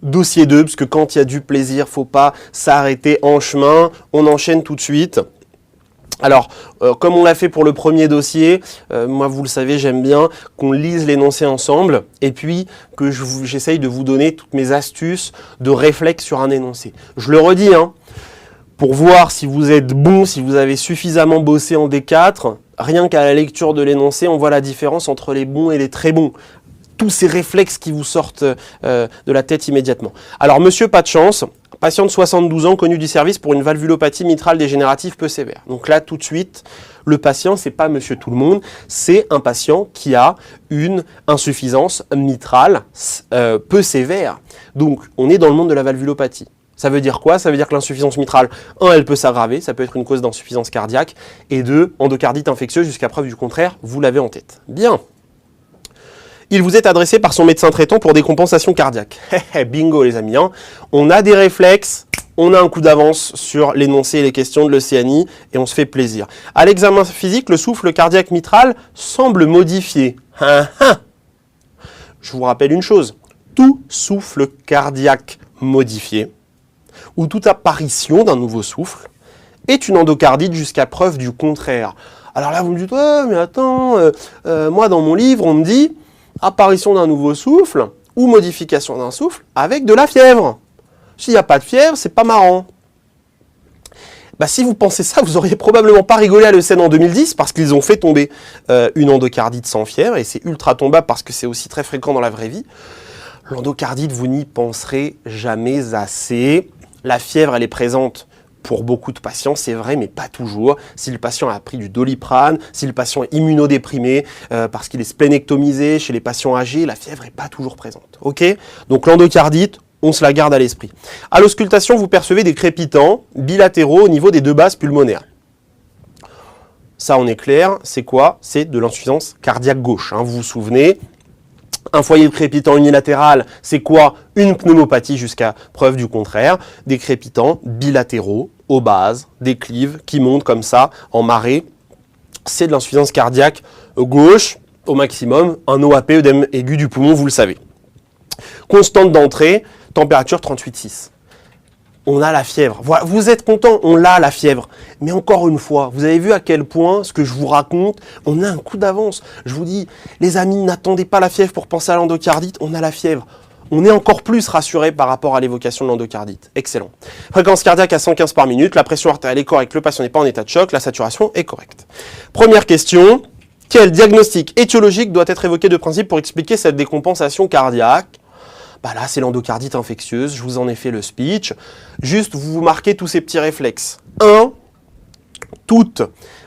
dossier 2, parce que quand il y a du plaisir, faut pas s'arrêter en chemin. On enchaîne tout de suite. Alors, comme on l'a fait pour le premier dossier, moi vous le savez, j'aime bien qu'on lise l'énoncé ensemble et puis que j'essaye de vous donner toutes mes astuces de réflexe sur un énoncé. Je le redis, hein, pour voir si vous êtes bon, si vous avez suffisamment bossé en D4, rien qu'à la lecture de l'énoncé, on voit la différence entre les bons et les très bons. Tous ces réflexes qui vous sortent de la tête immédiatement. Alors, monsieur, pas de chance. Patient de 72 ans, connu du service pour une valvulopathie mitrale dégénérative peu sévère. Donc là, tout de suite, le patient, c'est pas monsieur tout le monde, c'est un patient qui a une insuffisance mitrale peu sévère. Donc, on est dans le monde de la valvulopathie. Ça veut dire quoi? Ça veut dire que l'insuffisance mitrale, 1, elle peut s'aggraver, ça peut être une cause d'insuffisance cardiaque, et 2, endocardite infectieuse, jusqu'à preuve du contraire, vous l'avez en tête. Bien. Il vous est adressé par son médecin traitant pour des compensations cardiaques. Bingo les amis, hein. On a des réflexes, on a un coup d'avance sur l'énoncé et les questions de l'Océanie et on se fait plaisir. À l'examen physique, le souffle cardiaque mitral semble modifié. Je vous rappelle une chose, tout souffle cardiaque modifié ou toute apparition d'un nouveau souffle est une endocardite jusqu'à preuve du contraire. Alors là vous me dites, ouais, mais attends, moi dans mon livre on me dit apparition d'un nouveau souffle ou modification d'un souffle avec de la fièvre. S'il n'y a pas de fièvre, c'est pas marrant. Bah, si vous pensez ça, vous auriez probablement pas rigolé à l'ECN en 2010 parce qu'ils ont fait tomber une endocardite sans fièvre et c'est ultra tombable parce que c'est aussi très fréquent dans la vraie vie. L'endocardite, vous n'y penserez jamais assez. La fièvre, elle est présente pour beaucoup de patients, c'est vrai, mais pas toujours. Si le patient a pris du Doliprane, si le patient est immunodéprimé, parce qu'il est splénectomisé, chez les patients âgés, la fièvre n'est pas toujours présente. Ok? Donc l'endocardite, on se la garde à l'esprit. À l'auscultation, vous percevez des crépitants bilatéraux au niveau des deux bases pulmonaires. Ça, on est clair, c'est quoi? C'est de l'insuffisance cardiaque gauche. Hein. Vous vous souvenez? Un foyer de crépitant unilatéral, c'est quoi? Une pneumopathie jusqu'à preuve du contraire. Des crépitants bilatéraux, aux bases, déclives, qui montent comme ça, en marée. C'est de l'insuffisance cardiaque gauche, au maximum, un OAP, œdème aigu du poumon, vous le savez. Constante d'entrée, température 38,6. On a la fièvre. Voilà, vous êtes content, on l'a la fièvre. Mais encore une fois, vous avez vu à quel point ce que je vous raconte, on a un coup d'avance. Je vous dis, les amis, n'attendez pas la fièvre pour penser à l'endocardite, on a la fièvre. On est encore plus rassuré par rapport à l'évocation de l'endocardite. Excellent. Fréquence cardiaque à 115 par minute, la pression artérielle est correcte, le patient n'est pas en état de choc, la saturation est correcte. Première question, quel diagnostic étiologique doit être évoqué de principe pour expliquer cette décompensation cardiaque? Bah là, c'est l'endocardite infectieuse, je vous en ai fait le speech. Juste, vous vous marquez tous ces petits réflexes. 1. Toute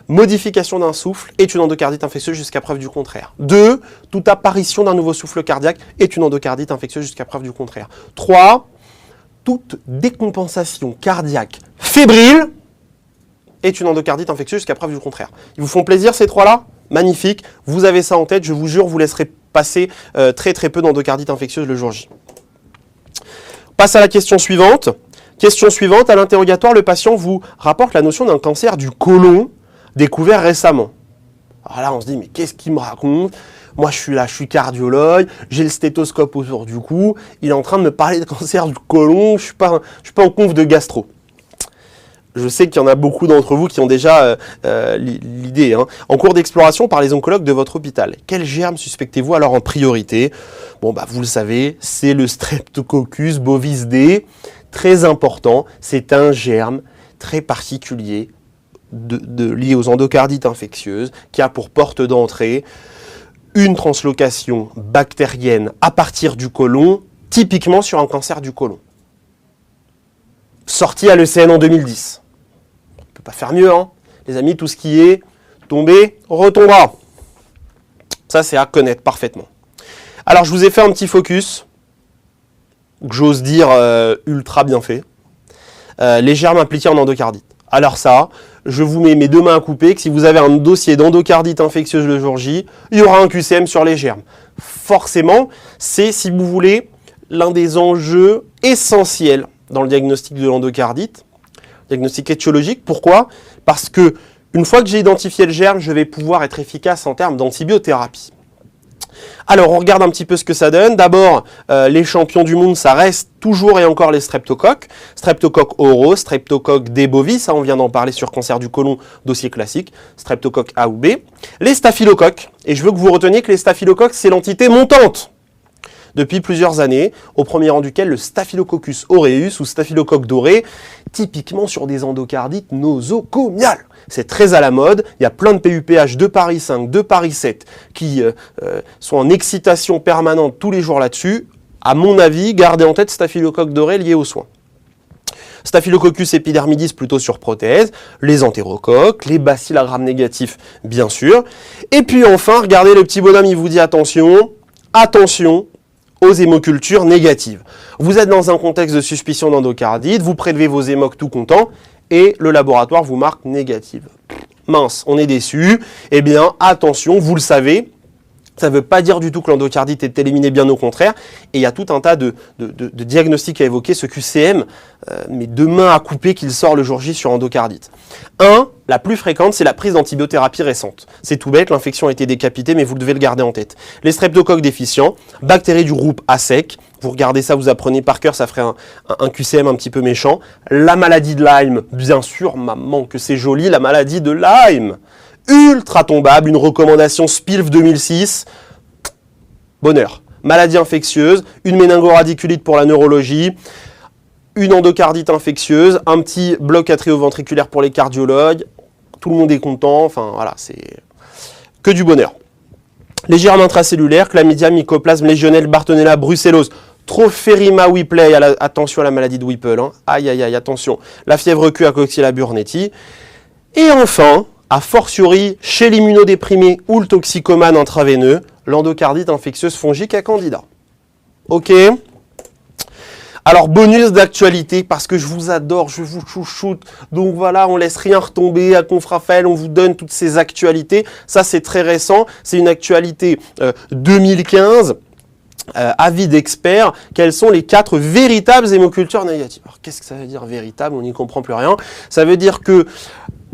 modification d'un souffle est une endocardite infectieuse jusqu'à preuve du contraire. 2. Toute apparition d'un nouveau souffle cardiaque est une endocardite infectieuse jusqu'à preuve du contraire. 3. Toute décompensation cardiaque fébrile est une endocardite infectieuse jusqu'à preuve du contraire. Ils vous font plaisir ces trois-là? Magnifique. Vous avez ça en tête, je vous jure, vous laisserez passer très peu d'endocardite infectieuse le jour J. Passe à la question suivante. Question suivante, à l'interrogatoire, le patient vous rapporte la notion d'un cancer du côlon découvert récemment. Alors là, on se dit, mais qu'est-ce qu'il me raconte? Moi, je suis là, je suis cardiologue, j'ai le stéthoscope autour du cou, il est en train de me parler de cancer du côlon, je suis pas en conf de gastro. Je sais qu'il y en a beaucoup d'entre vous qui ont déjà l'idée. Hein. En cours d'exploration par les oncologues de votre hôpital, quel germe suspectez-vous alors en priorité? Bon, bah, vous le savez, c'est le Streptococcus bovis D. Très important, c'est un germe très particulier lié aux endocardites infectieuses qui a pour porte d'entrée une translocation bactérienne à partir du côlon, typiquement sur un cancer du côlon. Sorti à l'ECN en 2010. On ne peut pas faire mieux, hein. Les amis, tout ce qui est tombé, retombera. Ça, c'est à connaître parfaitement. Alors, je vous ai fait un petit focus, que j'ose dire ultra bien fait. Les germes impliqués en endocardite. Alors ça, je vous mets mes deux mains à couper, que si vous avez un dossier d'endocardite infectieuse le jour J, il y aura un QCM sur les germes. Forcément, c'est, si vous voulez, l'un des enjeux essentiels dans le diagnostic de l'endocardite, diagnostic étiologique. Pourquoi? Parce que une fois que j'ai identifié le germe, je vais pouvoir être efficace en termes d'antibiothérapie. Alors, on regarde un petit peu ce que ça donne. D'abord, les champions du monde, ça reste toujours et encore les streptocoques. Streptocoque aureus, streptocoque des bovis, ça on vient d'en parler sur cancer du côlon, dossier classique, streptocoque A ou B. Les staphylocoques, et je veux que vous reteniez que les staphylocoques, c'est l'entité montante depuis plusieurs années, au premier rang duquel le Staphylococcus aureus ou staphylocoque doré, typiquement sur des endocardites nosocomiales. C'est très à la mode, il y a plein de PUPH de Paris 5, de Paris 7 qui sont en excitation permanente tous les jours là-dessus. À mon avis, gardez en tête staphylocoque doré lié aux soins. Staphylococcus epidermidis plutôt sur prothèse, les entérocoques, les bacilles à gram négatifs bien sûr. Et puis enfin, regardez le petit bonhomme, il vous dit attention, attention aux hémocultures négatives. Vous êtes dans un contexte de suspicion d'endocardite, vous prélevez vos hémocs tout content et le laboratoire vous marque négative. Mince, on est déçu. Eh bien, attention, vous le savez, ça ne veut pas dire du tout que l'endocardite est éliminée, bien au contraire. Et il y a tout un tas de diagnostics à évoquer, ce QCM, mais de main à couper qu'il sort le jour J sur endocardite. La plus fréquente, c'est la prise d'antibiothérapie récente. C'est tout bête, l'infection a été décapitée, mais vous devez le garder en tête. Les streptocoques déficients, bactéries du groupe A sec, vous regardez ça, vous apprenez par cœur, ça ferait un QCM un petit peu méchant. La maladie de Lyme, bien sûr, maman, que c'est joli, la maladie de Lyme. Ultra tombable, une recommandation SPILF 2006, bonheur. Maladie infectieuse, une méningo-radiculite pour la neurologie, une endocardite infectieuse, un petit bloc atrioventriculaire pour les cardiologues, tout le monde est content, enfin voilà, c'est que du bonheur. Les germes intracellulaires, chlamydia, mycoplasme, légionelle, bartonella, brucellose, Trophérima Whippley, attention à la maladie de Whipple, hein. Aïe aïe aïe, attention, la fièvre Q à Coxiella burnetti. Et enfin, a fortiori, chez l'immunodéprimé ou le toxicomane intraveineux, l'endocardite infectieuse fongique à candida. Ok ? Alors, bonus d'actualité, parce que je vous adore, je vous chouchoute. Donc voilà, on laisse rien retomber à Confrafel, on vous donne toutes ces actualités. Ça, c'est très récent, c'est une actualité 2015. Avis d'experts, quelles sont les 4 véritables hémocultures négatives. Alors, qu'est-ce que ça veut dire véritable? On n'y comprend plus rien. Ça veut dire que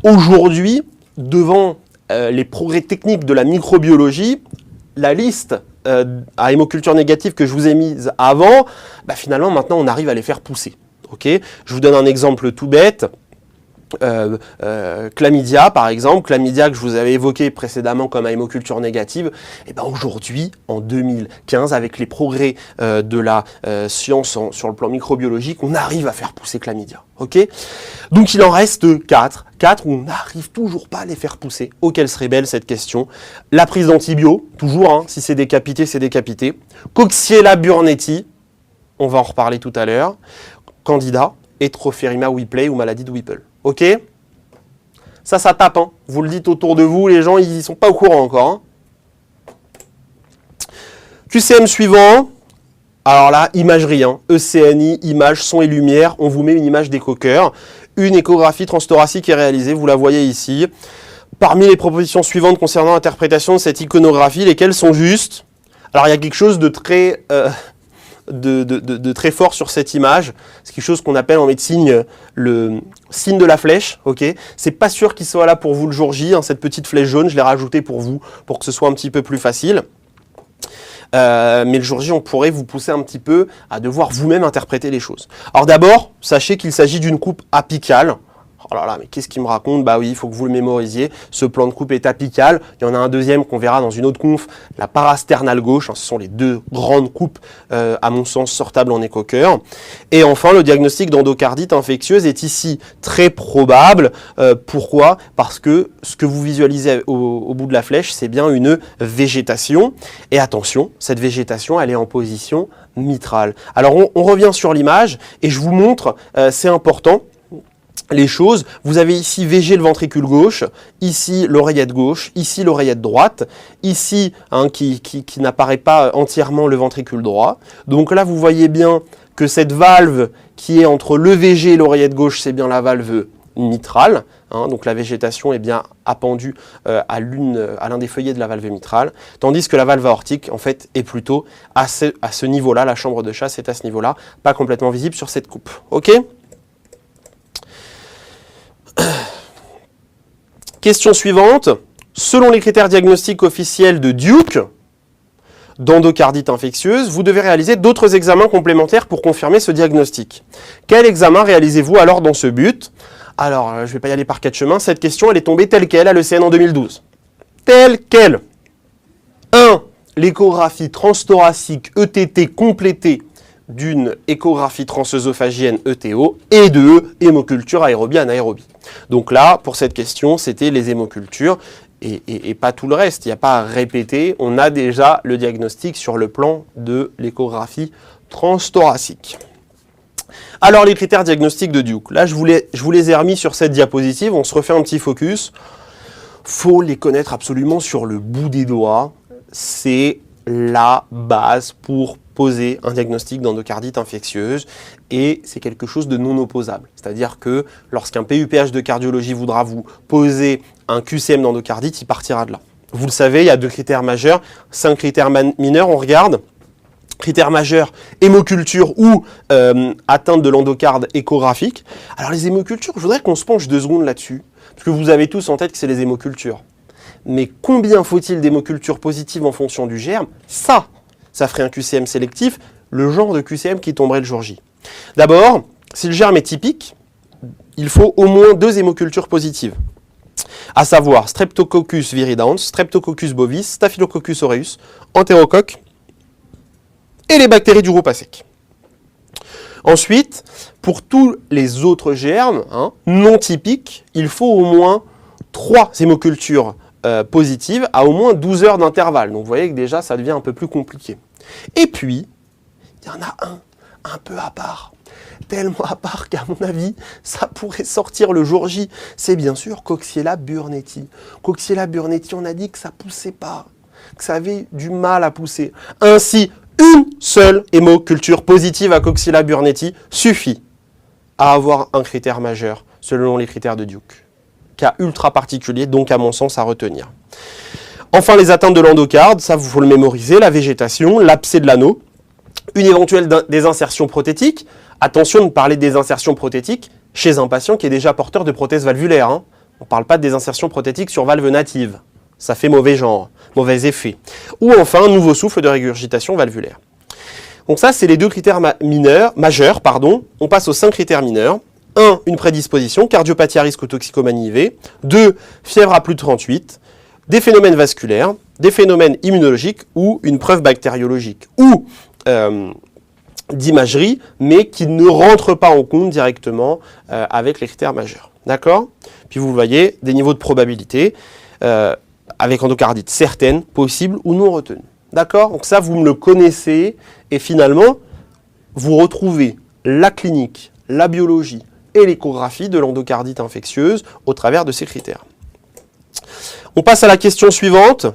aujourd'hui, devant les progrès techniques de la microbiologie, la liste à hémoculture négative que je vous ai mise avant, finalement, maintenant, on arrive à les faire pousser. Okay, je vous donne un exemple tout bête. Chlamydia, par exemple, chlamydia que je vous avais évoqué précédemment comme à hémoculture négative, et aujourd'hui, en 2015, avec les progrès de la science sur le plan microbiologique, on arrive à faire pousser chlamydia. Okay, donc il en reste 4 où on n'arrive toujours pas à les faire pousser. Oh, quelle serait belle cette question. La prise d'antibio, toujours, hein, si c'est décapité, c'est décapité. Coxiella burnetti, on va en reparler tout à l'heure. Candida et Trophérima Whippley ou maladie de Whipple. Ok, ça tape, hein. Vous le dites autour de vous, les gens, ils sont pas au courant encore. Hein. QCM suivant, alors là, imagerie, hein. ECNI, image, son et lumière, on vous met une image d'écho-cœur. Une échographie transthoracique est réalisée, vous la voyez ici. Parmi les propositions suivantes concernant l'interprétation de cette iconographie, lesquelles sont justes? Alors il y a quelque chose de très... de très fort sur cette image. C'est quelque chose qu'on appelle en médecine le signe de la flèche. Okay, c'est pas sûr qu'il soit là pour vous le jour J, hein, cette petite flèche jaune, je l'ai rajoutée pour vous, pour que ce soit un petit peu plus facile. Mais le jour J, on pourrait vous pousser un petit peu à devoir vous-même interpréter les choses. Alors d'abord, sachez qu'il s'agit d'une coupe apicale. Oh là là, mais qu'est-ce qu'il me raconte? Bah oui, il faut que vous le mémorisiez. Ce plan de coupe est apical. Il y en a un deuxième qu'on verra dans une autre conf, la parasternale gauche. Ce sont les 2 grandes coupes, à mon sens, sortables en écho-cœur. Et enfin, le diagnostic d'endocardite infectieuse est ici très probable. Pourquoi? Parce que ce que vous visualisez au bout de la flèche, c'est bien une végétation. Et attention, cette végétation, elle est en position mitrale. Alors, on revient sur l'image et je vous montre, c'est important, les choses. Vous avez ici VG le ventricule gauche, ici l'oreillette gauche, ici l'oreillette droite, ici qui n'apparaît pas entièrement le ventricule droit. Donc là, vous voyez bien que cette valve qui est entre le VG et l'oreillette gauche, c'est bien la valve mitrale. Donc la végétation est bien appendue à l'un des feuillets de la valve mitrale, tandis que la valve aortique, en fait, est plutôt à ce niveau-là. La chambre de chasse est à ce niveau-là, pas complètement visible sur cette coupe. Ok ? Question suivante. Selon les critères diagnostiques officiels de Duke, d'endocardite infectieuse, vous devez réaliser d'autres examens complémentaires pour confirmer ce diagnostic. Quel examen réalisez-vous alors dans ce but? Alors, je ne vais pas y aller par quatre chemins. Cette question, elle est tombée telle qu'elle à l'ECN en 2012. Telle qu'elle. 1. L'échographie transthoracique ETT complétée d'une échographie transœsophagienne ETO. Et 2. Hémoculture aérobie anaérobie. Donc là, pour cette question, c'était les hémocultures et pas tout le reste. Il n'y a pas à répéter. On a déjà le diagnostic sur le plan de l'échographie transthoracique. Alors, les critères diagnostiques de Duke. Là, je vous les ai remis sur cette diapositive. On se refait un petit focus. Faut les connaître absolument sur le bout des doigts. C'est la base pour poser un diagnostic d'endocardite infectieuse et c'est quelque chose de non opposable. C'est-à-dire que lorsqu'un PUPH de cardiologie voudra vous poser un QCM d'endocardite, il partira de là. Vous le savez, il y a 2 critères majeurs, 5 critères mineurs. On regarde. Critères majeurs, hémoculture ou atteinte de l'endocarde échographique. Alors les hémocultures, je voudrais qu'on se penche 2 secondes là-dessus, parce que vous avez tous en tête que c'est les hémocultures. Mais combien faut-il d'hémocultures positives en fonction du germe? Ça ferait un QCM sélectif, le genre de QCM qui tomberait le jour J. D'abord, si le germe est typique, il faut au moins 2 hémocultures positives, à savoir Streptococcus viridans, Streptococcus bovis, Staphylococcus aureus, Entérocoque, et les bactéries du groupe A sec. Ensuite, pour tous les autres germes non typiques, il faut au moins 3 hémocultures positives à au moins 12 heures d'intervalle. Donc vous voyez que déjà, ça devient un peu plus compliqué. Et puis, il y en a un peu à part. Tellement à part qu'à mon avis, ça pourrait sortir le jour J. C'est bien sûr Coxiella burnetii. Coxiella burnetii, on a dit que ça ne poussait pas, que ça avait du mal à pousser. Ainsi, une seule hémoculture positive à Coxiella burnetii suffit à avoir un critère majeur selon les critères de Duke. Cas ultra particulier, donc à mon sens à retenir. Enfin, les atteintes de l'endocarde, ça vous faut le mémoriser, la végétation, l'abcès de l'anneau, une éventuelle désinsertion prothétique. Attention de ne parler de désinsertion prothétique chez un patient qui est déjà porteur de prothèse valvulaire. On ne parle pas de désinsertion prothétique sur valve native. Ça fait mauvais genre, mauvais effet. Ou enfin, un nouveau souffle de régurgitation valvulaire. Donc ça, c'est les 2 critères majeurs. On passe aux 5 critères mineurs. 1. Une prédisposition, cardiopathie à risque ou toxicomanie IV. 2. Fièvre à plus de 38. Des phénomènes vasculaires, des phénomènes immunologiques ou une preuve bactériologique. Ou d'imagerie, mais qui ne rentrent pas en compte directement avec les critères majeurs. D'accord? Puis vous voyez, des niveaux de probabilité. Avec endocardite certaine, possible ou non retenue. D'accord? Donc ça, vous me le connaissez et finalement, vous retrouvez la clinique, la biologie et l'échographie de l'endocardite infectieuse au travers de ces critères. On passe à la question suivante.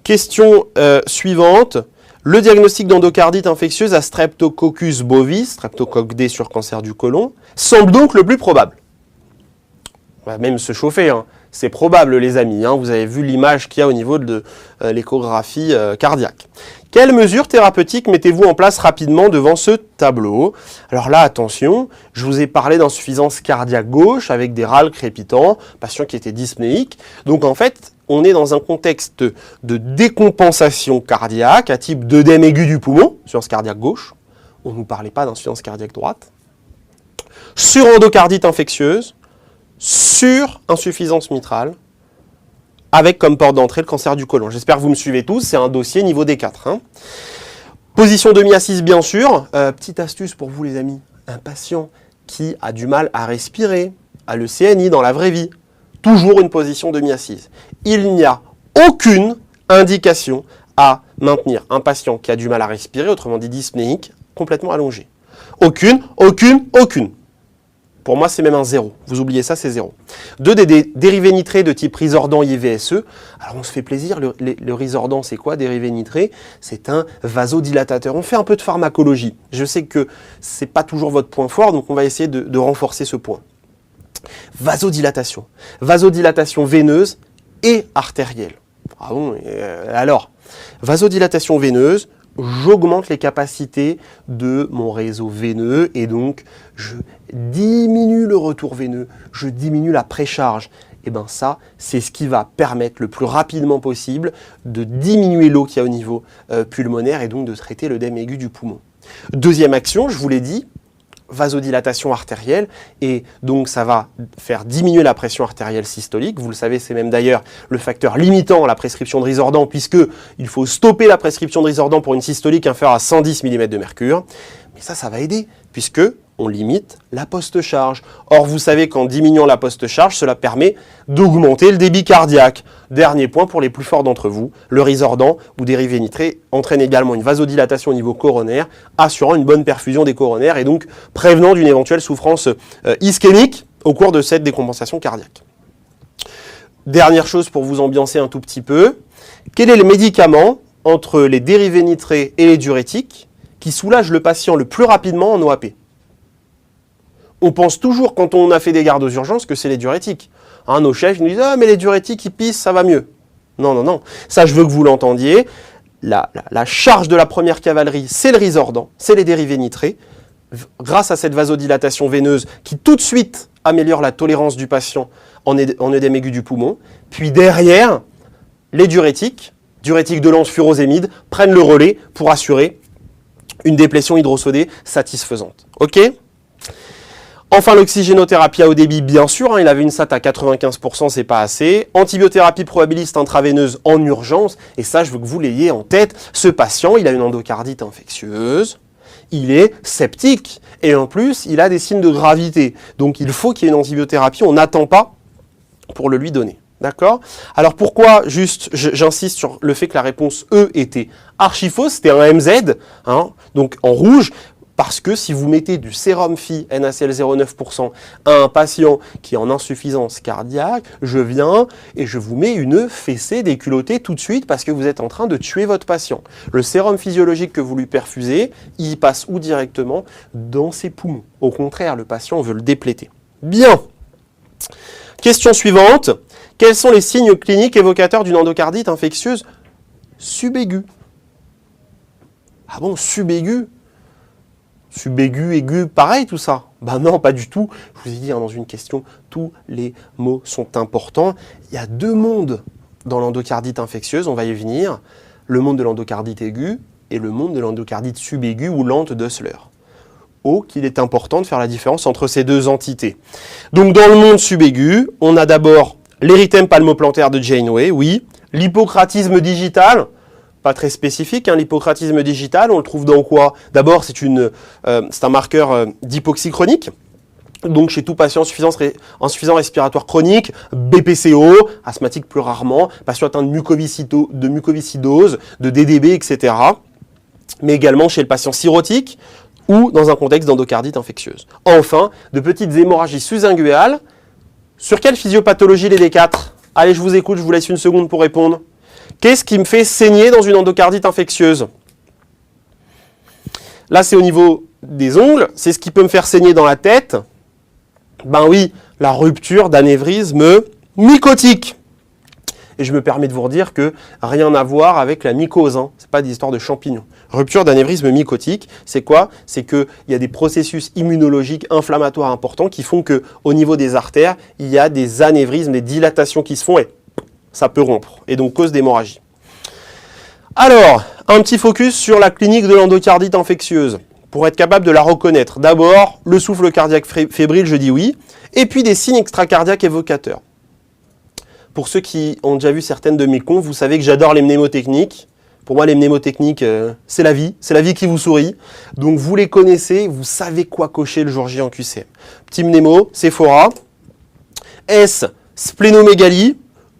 Question suivante. Le diagnostic d'endocardite infectieuse à Streptococcus bovis, Streptocoque D sur cancer du côlon, semble donc le plus probable. On va même se chauffer, c'est probable les amis, vous avez vu l'image qu'il y a au niveau de l'échographie cardiaque. Quelles mesures thérapeutiques mettez-vous en place rapidement devant ce tableau? Alors là, attention, je vous ai parlé d'insuffisance cardiaque gauche avec des râles crépitants, patient qui était dyspnéique. Donc en fait, on est dans un contexte de décompensation cardiaque à type d'œdème aigu du poumon, insuffisance cardiaque gauche. On ne nous parlait pas d'insuffisance cardiaque droite. Surendocardite infectieuse, sur insuffisance mitrale, avec comme porte d'entrée le cancer du côlon. J'espère que vous me suivez tous, c'est un dossier niveau D4. Position demi-assise bien sûr. Petite astuce pour vous les amis, un patient qui a du mal à respirer, a le CNI dans la vraie vie, toujours une position demi-assise. Il n'y a aucune indication à maintenir un patient qui a du mal à respirer, autrement dit dyspnéique, complètement allongé. Aucune. Pour moi, c'est même un 0. Vous oubliez ça, c'est 0. 2, des dérivés nitrés de type Risordan IVSE. Alors, on se fait plaisir. Le Risordan, c'est quoi, dérivé nitré? C'est un vasodilatateur. On fait un peu de pharmacologie. Je sais que ce n'est pas toujours votre point fort, donc on va essayer de renforcer ce point. Vasodilatation. Vasodilatation veineuse et artérielle. Ah bon, alors, vasodilatation veineuse, j'augmente les capacités de mon réseau veineux et donc je diminue le retour veineux, je diminue la précharge. et ben ça, c'est ce qui va permettre le plus rapidement possible de diminuer l'eau qu'il y a au niveau pulmonaire et donc de traiter l'œdème aigu du poumon. Deuxième action, je vous l'ai dit, vasodilatation artérielle, et donc ça va faire diminuer la pression artérielle systolique. Vous le savez, c'est même d'ailleurs le facteur limitant à la prescription de Risordan, puisqu'il faut stopper la prescription de Risordan pour une systolique inférieure à 110 mm de mercure. Mais ça va aider, puisque on limite la post-charge. Or, vous savez qu'en diminuant la post-charge, cela permet d'augmenter le débit cardiaque. Dernier point pour les plus forts d'entre vous, le Risordan ou dérivé nitré entraîne également une vasodilatation au niveau coronaire, assurant une bonne perfusion des coronaires et donc prévenant d'une éventuelle souffrance ischémique au cours de cette décompensation cardiaque. Dernière chose pour vous ambiancer un tout petit peu, quel est le médicament entre les dérivés nitrés et les diurétiques qui soulage le patient le plus rapidement en OAP? On pense toujours, quand on a fait des gardes aux urgences, que c'est les diurétiques. Hein, nos chefs nous disent « Ah, mais les diurétiques, ils pissent, ça va mieux. » Non, non, non. Ça, je veux que vous l'entendiez. La charge de la première cavalerie, c'est le Risordan, c'est les dérivés nitrés. Grâce à cette vasodilatation veineuse qui, tout de suite, améliore la tolérance du patient en œdème aigu du poumon. Puis derrière, les diurétiques de lance furosémide, prennent le relais pour assurer une déplétion hydrosodée satisfaisante. OK ? Enfin, l'oxygénothérapie à haut débit, bien sûr, hein, il avait une SAT à 95%, c'est pas assez. Antibiothérapie probabiliste intraveineuse en urgence, et ça, je veux que vous l'ayez en tête. Ce patient, il a une endocardite infectieuse, il est septique, et en plus, il a des signes de gravité. Donc, il faut qu'il y ait une antibiothérapie, on n'attend pas pour le lui donner. D'accord ? Alors pourquoi, juste, j'insiste sur le fait que la réponse E était archi fausse, c'était un MZ, hein, donc en rouge, parce que si vous mettez du sérum Phi NaCl 0,9% à un patient qui est en insuffisance cardiaque, je viens et je vous mets une fessée déculottée tout de suite parce que vous êtes en train de tuer votre patient. Le sérum physiologique que vous lui perfusez, il passe où directement? Dans ses poumons. Au contraire, le patient veut le dépléter. Bien. Question suivante. Quels sont les signes cliniques évocateurs d'une endocardite infectieuse subaiguë? Ah bon, subaiguë? Subaigu, aigu, pareil tout ça? Ben non, pas du tout. Je vous ai dit hein, dans une question, tous les mots sont importants. Il y a deux mondes dans l'endocardite infectieuse, on va y venir. Le monde de l'endocardite aiguë et le monde de l'endocardite subaiguë ou lente d'Hustler. Oh, qu'il est important de faire la différence entre ces deux entités. Donc dans le monde subaigu, on a d'abord l'érythème palmoplantaire de Janeway, oui. L'hypocratisme digital, pas très spécifique, hein, l'hypocratisme digital, on le trouve dans quoi? D'abord, c'est un marqueur d'hypoxie chronique, donc chez tout patient insuffisant respiratoire chronique, BPCO, asthmatique plus rarement, patient atteint de mucoviscidose, de DDB, etc. Mais également chez le patient cirrhotique ou dans un contexte d'endocardite infectieuse. Enfin, de petites hémorragies sous-inguéales. Sur quelle physiopathologie les D4? Allez, je vous écoute, je vous laisse une seconde pour répondre. Qu'est-ce qui me fait saigner dans une endocardite infectieuse? Là, c'est au niveau des ongles. C'est ce qui peut me faire saigner dans la tête. Ben oui, la rupture d'anévrisme mycotique. Et je me permets de vous redire que rien à voir avec la mycose. Hein. Ce n'est pas des histoires de champignons. Rupture d'anévrisme mycotique, c'est quoi? C'est qu'il y a des processus immunologiques inflammatoires importants qui font qu'au niveau des artères, il y a des anévrismes, des dilatations qui se font et ça peut rompre, et donc cause d'hémorragie. Alors, un petit focus sur la clinique de l'endocardite infectieuse, pour être capable de la reconnaître. D'abord, le souffle cardiaque fébrile, je dis oui, et puis des signes extracardiaques évocateurs. Pour ceux qui ont déjà vu certaines de mes confs, vous savez que j'adore les mnémotechniques. Pour moi, les mnémotechniques, c'est la vie qui vous sourit. Donc vous les connaissez, vous savez quoi cocher le jour J en QCM. Petit mnémo, Sephora. S, splénomégalie.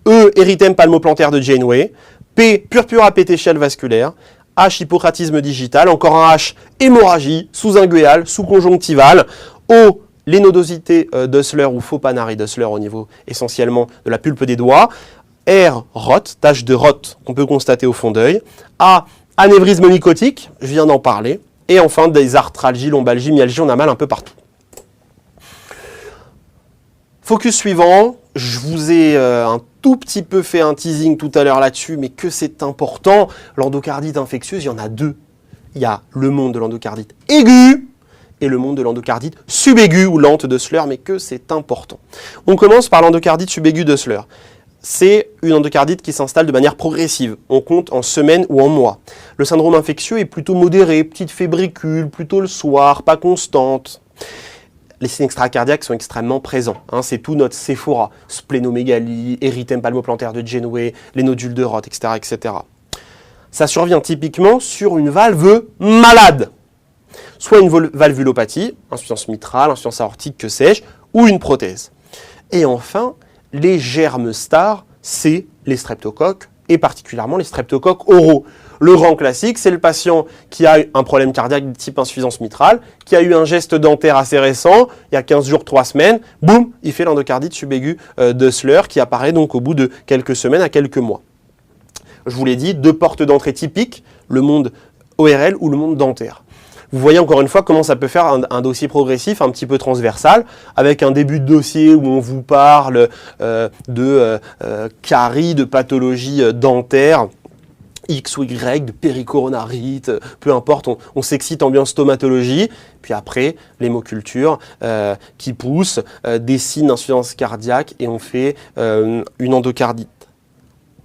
E, érythème palmoplantaire de Janeway. P, purpura pétéchiale vasculaire. H, hypocratisme digital. Encore un H, hémorragie, sous-inguéale, sous-conjonctivale. O, l'énodosité d'Hustler ou faux panari d'Hustler au niveau essentiellement de la pulpe des doigts. R, rot, tache de rot qu'on peut constater au fond d'œil. A, anévrisme mycotique, je viens d'en parler. Et enfin, des arthralgies, lombalgies, myalgies, on a mal un peu partout. Focus suivant, je vous ai un tout petit peu fait un teasing tout à l'heure là-dessus, mais que c'est important. L'endocardite infectieuse, il y en a deux. Il y a le monde de l'endocardite aiguë et le monde de l'endocardite subaiguë ou lente d'Osler, mais que c'est important. On commence par l'endocardite subaiguë d'Osler. C'est une endocardite qui s'installe de manière progressive. On compte en semaines ou en mois. Le syndrome infectieux est plutôt modéré, petite fébricule, plutôt le soir, pas constante. Les signes extracardiaques sont extrêmement présents. C'est tout notre Sephora, splénomégalie, érythème palmoplantaire de Janeway, les nodules de Roth, etc., etc. Ça survient typiquement sur une valve malade. Soit une valvulopathie, insuffisance mitrale, insuffisance aortique, que sais-je, ou une prothèse. Et enfin, les germes stars, c'est les streptocoques, et particulièrement les streptocoques oraux. Le grand classique, c'est le patient qui a un problème cardiaque de type insuffisance mitrale, qui a eu un geste dentaire assez récent, il y a 15 jours, 3 semaines, boum, il fait l'endocardite subaiguë d'Osler, qui apparaît donc au bout de quelques semaines à quelques mois. Je vous l'ai dit, 2 portes d'entrée typiques, le monde ORL ou le monde dentaire. Vous voyez encore une fois comment ça peut faire un dossier progressif, un petit peu transversal, avec un début de dossier où on vous parle de caries, de pathologies dentaires, X ou Y, de péricoronarite, peu importe, on s'excite ambiance stomatologie, puis après, l'hémoculture qui pousse, des signes d'insuffisance cardiaque et on fait une endocardite.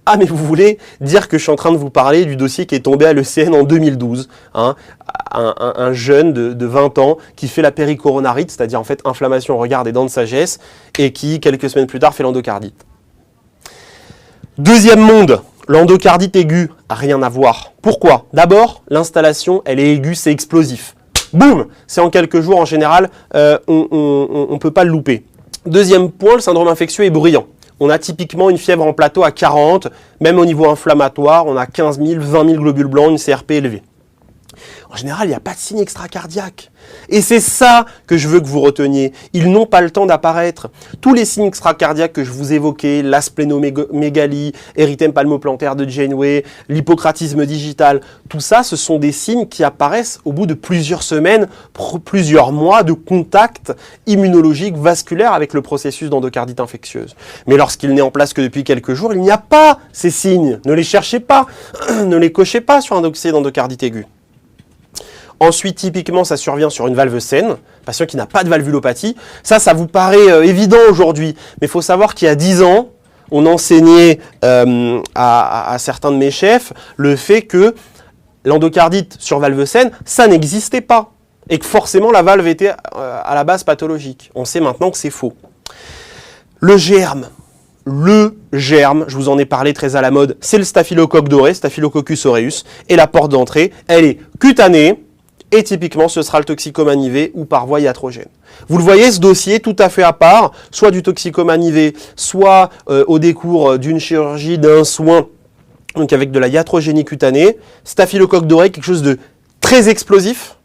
Ah, mais vous voulez dire que je suis en train de vous parler du dossier qui est tombé à l'ECN en 2012, un jeune de 20 ans qui fait la péricoronarite, c'est-à-dire en fait inflammation au regard des dents de sagesse, et qui, quelques semaines plus tard, fait l'endocardite. Deuxième monde, l'endocardite aiguë, rien à voir. Pourquoi? D'abord, l'installation, elle est aiguë, c'est explosif. Boum! C'est en quelques jours, en général, on ne peut pas le louper. Deuxième point, le syndrome infectieux est bruyant. On a typiquement une fièvre en plateau à 40, même au niveau inflammatoire, on a 15 000, 20 000 globules blancs, une CRP élevée. En général, il n'y a pas de signe extracardiaque. Et c'est ça que je veux que vous reteniez. Ils n'ont pas le temps d'apparaître. Tous les signes extracardiaques que je vous évoquais, la splénomégalie, érythème palmoplantaire de Janeway, l'hypocratisme digital, tout ça, ce sont des signes qui apparaissent au bout de plusieurs semaines, plusieurs mois de contact immunologique vasculaire avec le processus d'endocardite infectieuse. Mais lorsqu'il n'est en place que depuis quelques jours, il n'y a pas ces signes. Ne les cherchez pas, ne les cochez pas sur un dossier d'endocardite aiguë. Ensuite, typiquement, ça survient sur une valve saine, patient qui n'a pas de valvulopathie. Ça vous paraît évident aujourd'hui, mais il faut savoir qu'il y a 10 ans, on enseignait à certains de mes chefs le fait que l'endocardite sur valve saine, ça n'existait pas, et que forcément la valve était à la base pathologique. On sait maintenant que c'est faux. Le germe, je vous en ai parlé très à la mode, c'est le staphylocoque doré, Staphylococcus aureus, et la porte d'entrée, elle est cutanée, et typiquement, ce sera le toxicomane IV ou par voie iatrogène. Vous le voyez, ce dossier tout à fait à part, soit du toxicomane IV, soit au décours d'une chirurgie, d'un soin, donc avec de la iatrogénie cutanée. Staphylocoque doré, quelque chose de très explosif,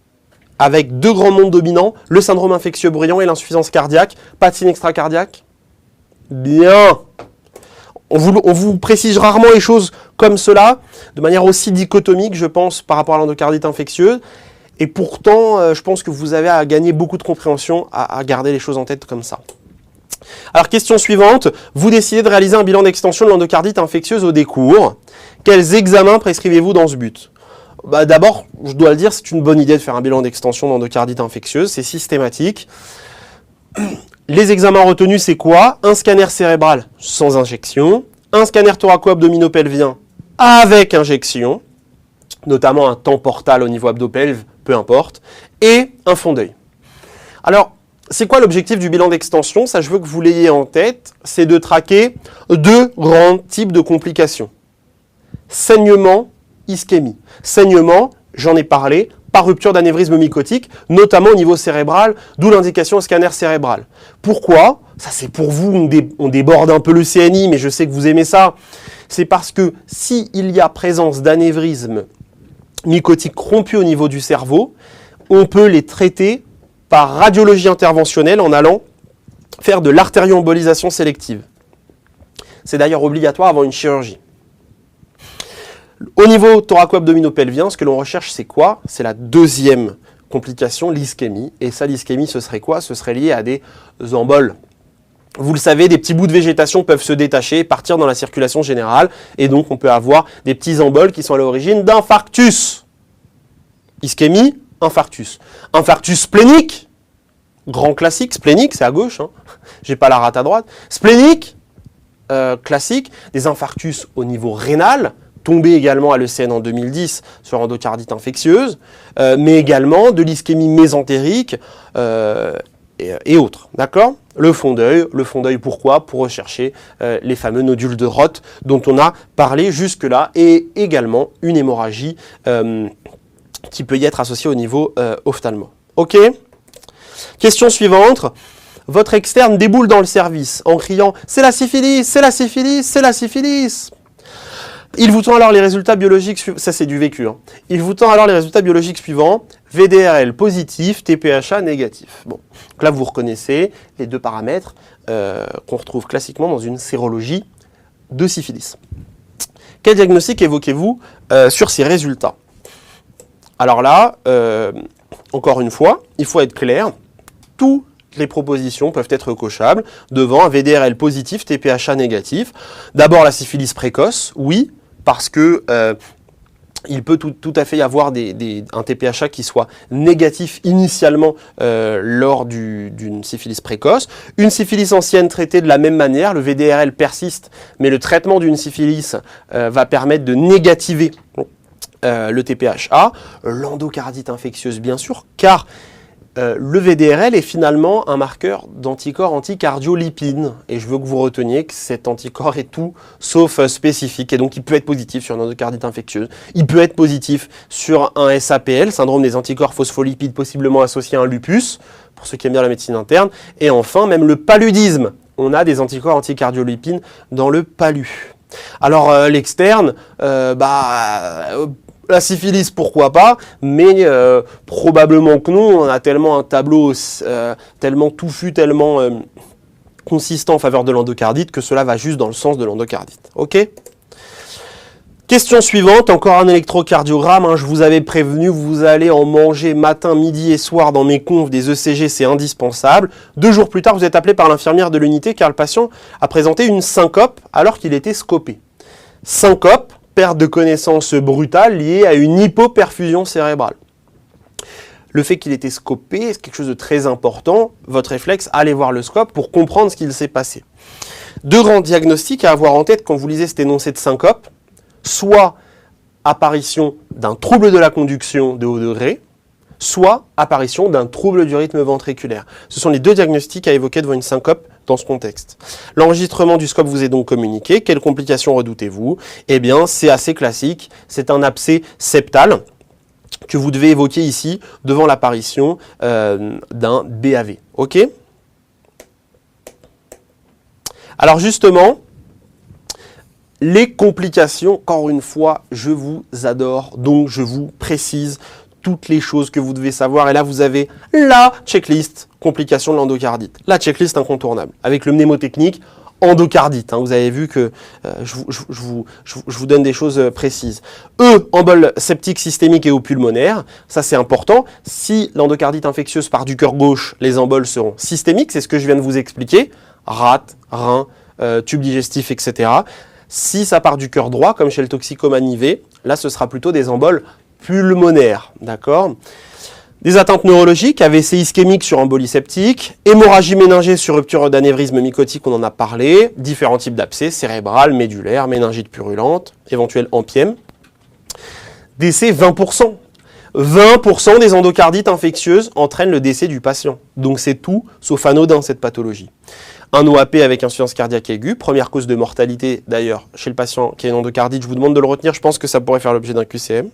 avec 2 grands mondes dominants, le syndrome infectieux bruyant et l'insuffisance cardiaque. Pas de signe extracardiaque? Bien. On vous précise rarement les choses comme cela, de manière aussi dichotomique, je pense, par rapport à l'endocardite infectieuse. Et pourtant, je pense que vous avez à gagner beaucoup de compréhension à garder les choses en tête comme ça. Alors, question suivante. Vous décidez de réaliser un bilan d'extension de l'endocardite infectieuse au décours. Quels examens prescrivez-vous dans ce but? D'abord, je dois le dire, c'est une bonne idée de faire un bilan d'extension d'endocardite infectieuse. C'est systématique. Les examens retenus, c'est quoi? Un scanner cérébral sans injection, un scanner thoraco-abdominopelvien avec injection, notamment un temps portal au niveau abdo-pelve, peu importe, et un fond d'œil. Alors, c'est quoi l'objectif du bilan d'extension? Ça, je veux que vous l'ayez en tête, c'est de traquer 2 grands types de complications. Saignement, ischémie. Saignement, j'en ai parlé, par rupture d'anévrisme mycotique, notamment au niveau cérébral, d'où l'indication au scanner cérébral. Pourquoi? Ça, c'est pour vous, on déborde un peu le CNI, mais je sais que vous aimez ça. C'est parce que s'il y a présence d'anévrisme mycotiques rompus au niveau du cerveau, on peut les traiter par radiologie interventionnelle en allant faire de l'artérioembolisation sélective. C'est d'ailleurs obligatoire avant une chirurgie. Au niveau thoraco-abdominopelvien, ce que l'on recherche, c'est quoi? C'est la deuxième complication, l'ischémie. Et ça, l'ischémie, ce serait quoi? Ce serait lié à des emboles. Vous le savez, des petits bouts de végétation peuvent se détacher et partir dans la circulation générale. Et donc, on peut avoir des petits emboles qui sont à l'origine d'infarctus. Ischémie, infarctus. Infarctus splénique, grand classique, splénique, c'est à gauche, hein. J'ai pas la rate à droite. Splénique, classique, des infarctus au niveau rénal, tombé également à l'ECN en 2010 sur endocardite infectieuse, mais également de l'ischémie mésentérique et autres, d'accord ? Le fond d'œil, pourquoi ? Pour rechercher les fameux nodules de Roth dont on a parlé jusque-là, et également une hémorragie qui peut y être associée au niveau ophtalmo. Ok ? Question suivante. Votre externe déboule dans le service en criant « C'est la syphilis, c'est la syphilis, c'est la syphilis !» Il vous tend alors les résultats biologiques suivants. Ça, c'est du vécu. Hein. Il vous tend alors les résultats biologiques suivants. VDRL positif, TPHA négatif. Bon. Donc là, vous reconnaissez les deux paramètres qu'on retrouve classiquement dans une sérologie de syphilis. Quel diagnostic évoquez-vous sur ces résultats? Alors là, encore une fois, il faut être clair. Toutes les propositions peuvent être cochables devant un VDRL positif, TPHA négatif. D'abord, la syphilis précoce, oui, parce que il peut tout à fait y avoir un TPHA qui soit négatif initialement lors d'une syphilis précoce. Une syphilis ancienne traitée de la même manière, le VDRL persiste, mais le traitement d'une syphilis va permettre de négativer le TPHA. L'endocardite infectieuse, bien sûr, car le VDRL est finalement un marqueur d'anticorps anticardiolipine. Et je veux que vous reteniez que cet anticorps est tout sauf spécifique. Et donc, il peut être positif sur une endocardite infectieuse. Il peut être positif sur un SAPL, syndrome des anticorps phospholipides, possiblement associé à un lupus, pour ceux qui aiment bien la médecine interne. Et enfin, même le paludisme. On a des anticorps anticardiolipine dans le palu. Alors, l'externe, la syphilis, pourquoi pas, mais probablement que non. On a tellement un tableau tellement touffu, tellement consistant en faveur de l'endocardite que cela va juste dans le sens de l'endocardite. Ok ? Question suivante, encore un électrocardiogramme. Hein, je vous avais prévenu, vous allez en manger matin, midi et soir dans mes confs des ECG, c'est indispensable. 2 jours plus tard, vous êtes appelé par l'infirmière de l'unité car le patient a présenté une syncope alors qu'il était scopé. Syncope, perte de connaissance brutale liée à une hypoperfusion cérébrale. Le fait qu'il était scopé, c'est quelque chose de très important. Votre réflexe, allez voir le scope pour comprendre ce qu'il s'est passé. 2 grands diagnostics à avoir en tête quand vous lisez cet énoncé de syncope. Soit apparition d'un trouble de la conduction de haut degré, soit apparition d'un trouble du rythme ventriculaire. Ce sont les 2 diagnostics à évoquer devant une syncope dans ce contexte. L'enregistrement du scope vous est donc communiqué. Quelles complications redoutez-vous? Eh bien, c'est assez classique. C'est un abcès septal que vous devez évoquer ici devant l'apparition d'un BAV. Ok? Alors justement, les complications, encore une fois, je vous adore, donc je vous précise toutes les choses que vous devez savoir. Et là, vous avez la checklist complications de l'endocardite. La checklist incontournable, avec le mnémotechnique endocardite. Hein. Vous avez vu que je vous donne des choses précises. Embole septique systémique et ou pulmonaire. Ça, c'est important. Si l'endocardite infectieuse part du cœur gauche, les emboles seront systémiques. C'est ce que je viens de vous expliquer. Rate, rein, tube digestif, etc. Si ça part du cœur droit, comme chez le toxicomane IV, là, ce sera plutôt des emboles pulmonaire, d'accord. Des atteintes neurologiques, AVC ischémique sur embolie septique, hémorragie méningée sur rupture d'anévrisme mycotique, on en a parlé, différents types d'abcès, cérébral, médulaire, méningite purulente, éventuel ampième. Décès 20%. 20% des endocardites infectieuses entraînent le décès du patient. Donc c'est tout sauf anodin cette pathologie. Un OAP avec insuffisance cardiaque aiguë, première cause de mortalité d'ailleurs chez le patient qui a une endocardite, je vous demande de le retenir, je pense que ça pourrait faire l'objet d'un QCM.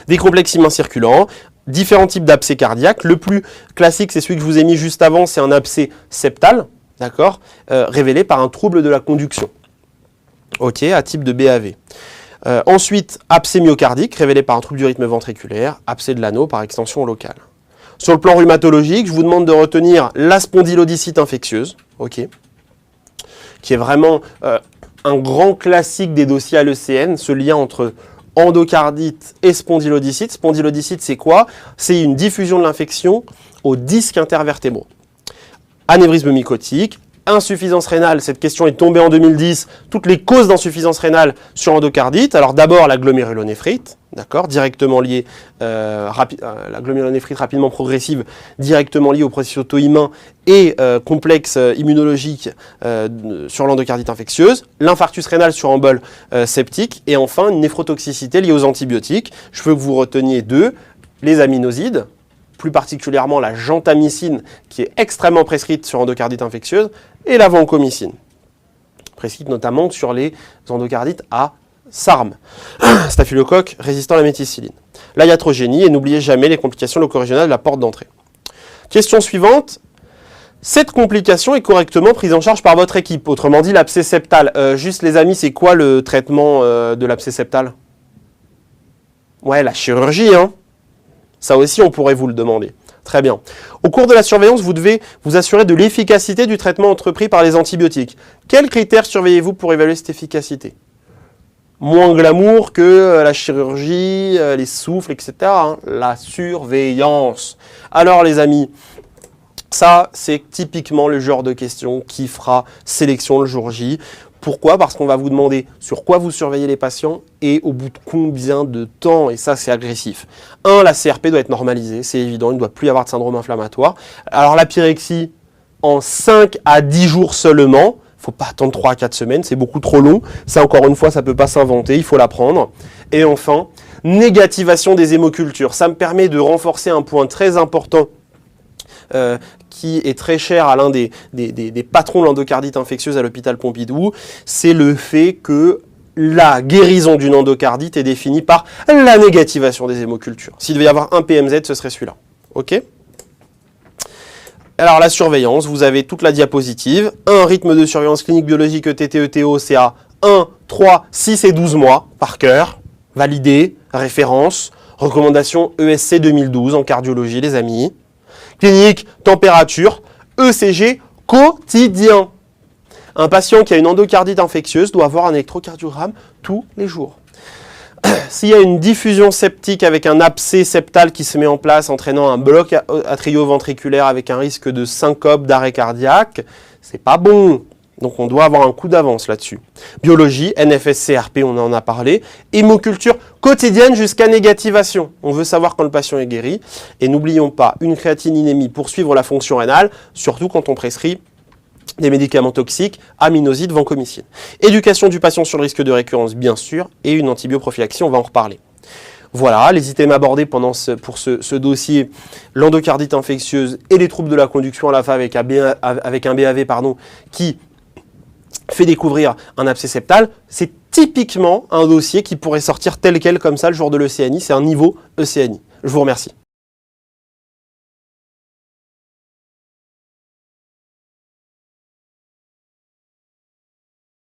Des complexes immuns circulants, différents types d'abcès cardiaques. Le plus classique, c'est celui que je vous ai mis juste avant, c'est un abcès septal, d'accord, révélé par un trouble de la conduction, ok, à type de BAV. Ensuite, abcès myocardique, révélé par un trouble du rythme ventriculaire, abcès de l'anneau par extension locale. Sur le plan rhumatologique, je vous demande de retenir la spondylodicite infectieuse, ok, qui est vraiment un grand classique des dossiers à l'ECN, ce lien entre endocardite et spondylodicite. Spondylodicite, c'est quoi? C'est une diffusion de l'infection aux disques intervertébraux. Anévrisme mycotique, Insuffisance rénale, cette question est tombée en 2010. Toutes les causes d'insuffisance rénale sur endocardite. Alors d'abord la glomérulonéphrite, d'accord, directement liée, la glomérulonéphrite rapidement progressive, directement liée au processus auto-immun et complexe immunologique sur l'endocardite infectieuse. L'infarctus rénal sur embole septique. Et enfin une néphrotoxicité liée aux antibiotiques. Je veux que vous reteniez deux, les aminosides, plus particulièrement la gentamicine qui est extrêmement prescrite sur endocardite infectieuse, et la vancomycine, prescrite notamment sur les endocardites à SARM, staphylocoque résistant à la méticilline. La iatrogénie, et n'oubliez jamais les complications locorégionales de la porte d'entrée. Question suivante. Cette complication est correctement prise en charge par votre équipe, autrement dit l'abcès septal. Juste les amis, c'est quoi le traitement de l'abcès septal? Ouais, la chirurgie, hein. Ça aussi, on pourrait vous le demander. Très bien. Au cours de la surveillance, vous devez vous assurer de l'efficacité du traitement entrepris par les antibiotiques. Quels critères surveillez-vous pour évaluer cette efficacité? Moins glamour que la chirurgie, les souffles, etc. Hein. La surveillance. Alors les amis, ça c'est typiquement le genre de question qui fera sélection le jour J. Pourquoi? Parce qu'on va vous demander sur quoi vous surveillez les patients et au bout de combien de temps, et ça c'est agressif. 1, la CRP doit être normalisée, c'est évident, il ne doit plus y avoir de syndrome inflammatoire. Alors la pyrexie, en 5 à 10 jours seulement, il ne faut pas attendre 3 à 4 semaines, c'est beaucoup trop long. Ça encore une fois, ça ne peut pas s'inventer, il faut l'apprendre. Et enfin, négativation des hémocultures. Ça me permet de renforcer un point très important qui est très cher à l'un des patrons de l'endocardite infectieuse à l'hôpital Pompidou, c'est le fait que la guérison d'une endocardite est définie par la négativation des hémocultures. S'il devait y avoir un PMZ, ce serait celui-là. Ok ? Alors la surveillance, vous avez toute la diapositive. Un rythme de surveillance clinique biologique ETT-ETO, c'est à 1, 3, 6 et 12 mois par cœur. Validé, référence, recommandation ESC 2012 en cardiologie les amis. Clinique, température, ECG quotidien. Un patient qui a une endocardite infectieuse doit avoir un électrocardiogramme tous les jours. S'il y a une diffusion septique avec un abcès septal qui se met en place entraînant un bloc atrioventriculaire avec un risque de syncope, d'arrêt cardiaque, c'est pas bon. Donc on doit avoir un coup d'avance là-dessus. Biologie, NFS-CRP, on en a parlé. Hémoculture quotidienne jusqu'à négativation. On veut savoir quand le patient est guéri. Et n'oublions pas, une créatininémie pour suivre la fonction rénale, surtout quand on prescrit des médicaments toxiques, aminosides, vancomycine. Éducation du patient sur le risque de récurrence, bien sûr, et une antibioprophylaxie, on va en reparler. Voilà, les items abordés pour ce dossier, l'endocardite infectieuse et les troubles de la conduction à la fin avec un BAV qui fait découvrir un abcès septal, c'est typiquement un dossier qui pourrait sortir tel quel comme ça le jour de l'ECNI, c'est un niveau ECNI. Je vous remercie.